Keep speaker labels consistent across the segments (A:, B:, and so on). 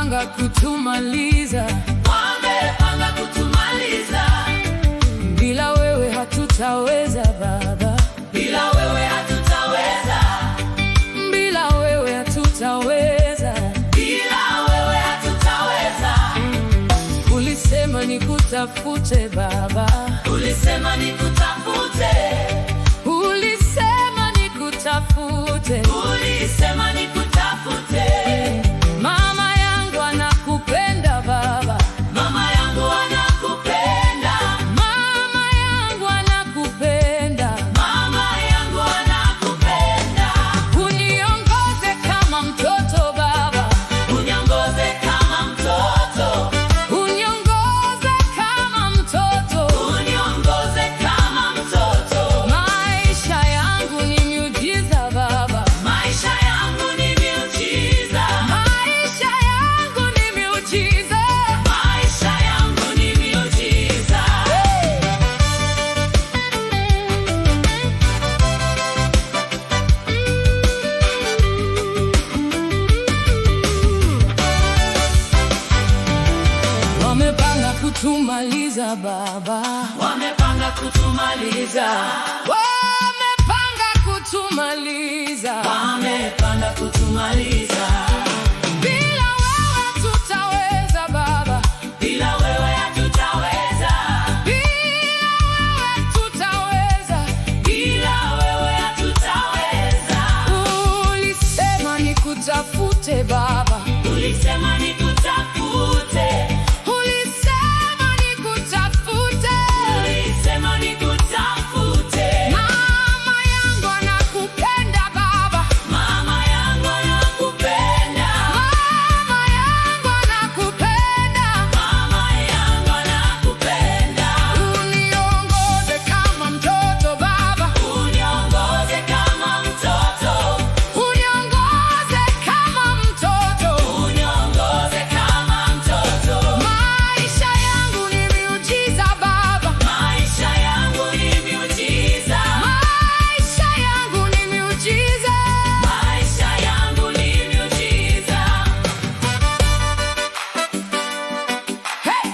A: wamepanga kutumaliza,
B: wamepanga kutumaliza.
A: Bila wewe hatutaweza Baba,
B: bila wewe hatutaweza,
A: bila wewe hatutaweza,
B: bila wewe hatutaweza.
A: Ulisema nikutafute Baba,
B: ulisema nikutafute,
A: ulisema nikutafute,
B: ulisema nikutafute.
A: Mama yangu anakupenda Baba,
B: mama yangu anakupenda,
A: mama yangu anakupenda,
B: mama yangu anakupenda.
A: Uniongoze kama mtoto Baba,
B: uniongoze kama mtoto,
A: uniongoze kama mtoto,
B: uniongoze kama mtoto.
A: Maisha yangu ni miujiza Baba,
B: maisha yangu ni miujiza,
A: maisha yangu ni miujiza,
B: maisha yangu ni miujiza.
A: Wamepanga kutumaliza Baba,
B: wamepanga kutumaliza,
A: wamepanga kutumaliza,
B: wamepanga kutumaliza.
A: Bila wewe hatutaweza Baba,
B: bila wewe hatutaweza,
A: bila wewe hatutaweza,
B: bila wewe hatutaweza.
A: Ulisema nikutafute Baba,
B: ulisema nikutafute,
A: ulisema nikutafute,
B: ulisema nikutafute.
A: Mama yangu anakupenda Baba,
B: mama yangu anakupenda,
A: mama yangu anakupenda,
B: mama yangu anakupenda.
A: Uniongoze kama mtoto Baba,
B: uniongoze kama mtoto,
A: uniongoze kama mtoto,
B: uniongoze kama mtoto.
A: Maisha yangu ni miujiza Baba,
B: maisha yangu ni miujiza,
A: maisha yangu ni miujiza,
B: maisha yangu ni miujiza.
A: Hey!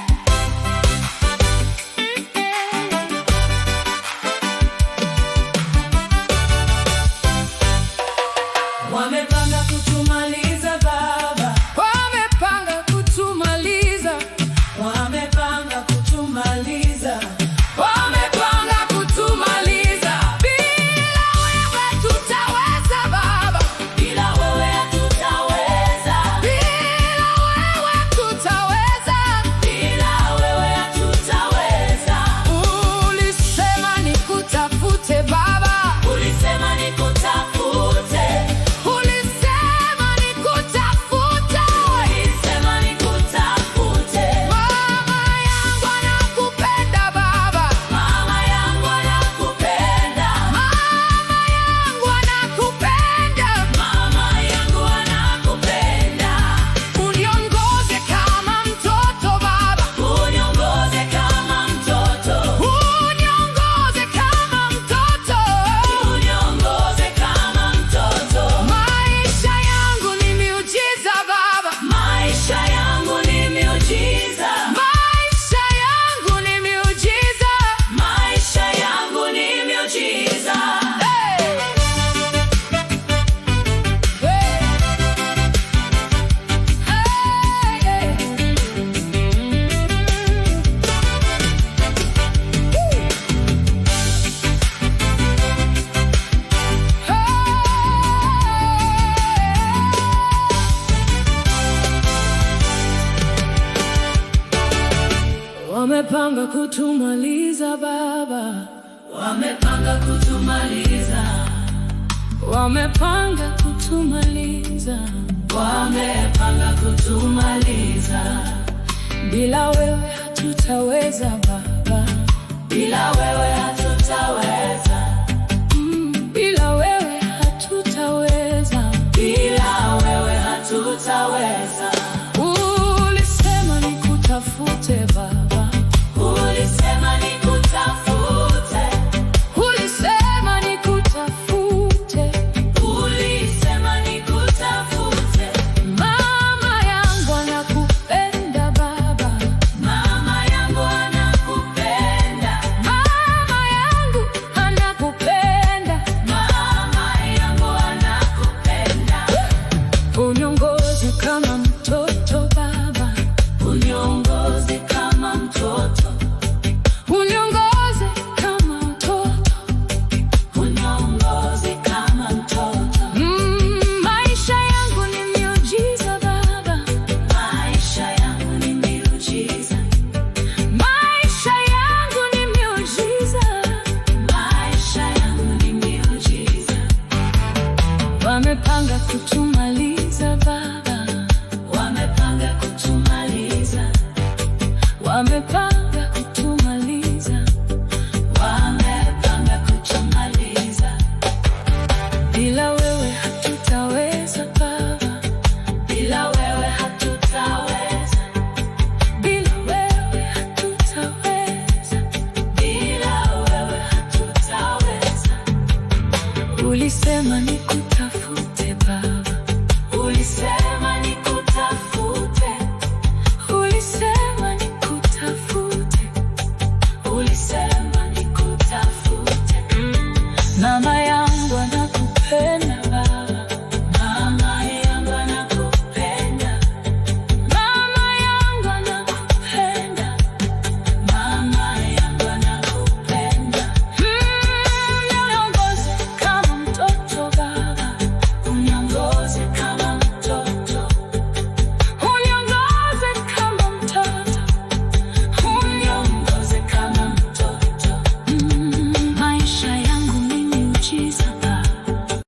B: Wamepanga kutumaliza Baba,
A: Wamepanga kutumaliza,
B: wamepanga kutumaliza,
A: wamepanga kutumaliza. Bila wewe tutaweza Baba,
B: bila wewe hatutaweza,
A: bila wewe tutaweza,
B: bila wewe hatutaweza.
A: Ulisema nikutafute Baba,
B: ulisema nikutafute,
A: ulisema nikutafute,
B: ulisema nikutafute.
A: Mama yangu anakupenda Baba,
B: mama yangu anakupenda,
A: mama yangu anakupenda,
B: mama yangu anakupenda.
A: Uniongoze kama mtoto Baba,
B: uniongoze kama mtoto,
A: uniongoze kama mtoto,
B: uniongoze kama mtoto.
A: Maisha yangu ni miujiza Baba,
B: maisha yangu ni miujiza,
A: maisha yangu ni miujiza,
B: maisha yangu ni miujiza.
A: Hey! Hey! Hey! Wamepanga kutumaliza Baba,
B: wamepanga kutumaliza,
A: wamepanga kutumaliza,
B: wamepanga kutumaliza.
A: bila wewe hatutaweza Baba,
B: bila wewe hatutaweza,
A: bila wewe hatutaweza,
B: bila wewe hatutaweza.
A: Ulisema nikutafute Baba,
B: ulisema nikutafute,
A: ulisema nikutafute,
B: ulisema nikutafute.
A: mama yangu anakupenda wamepanga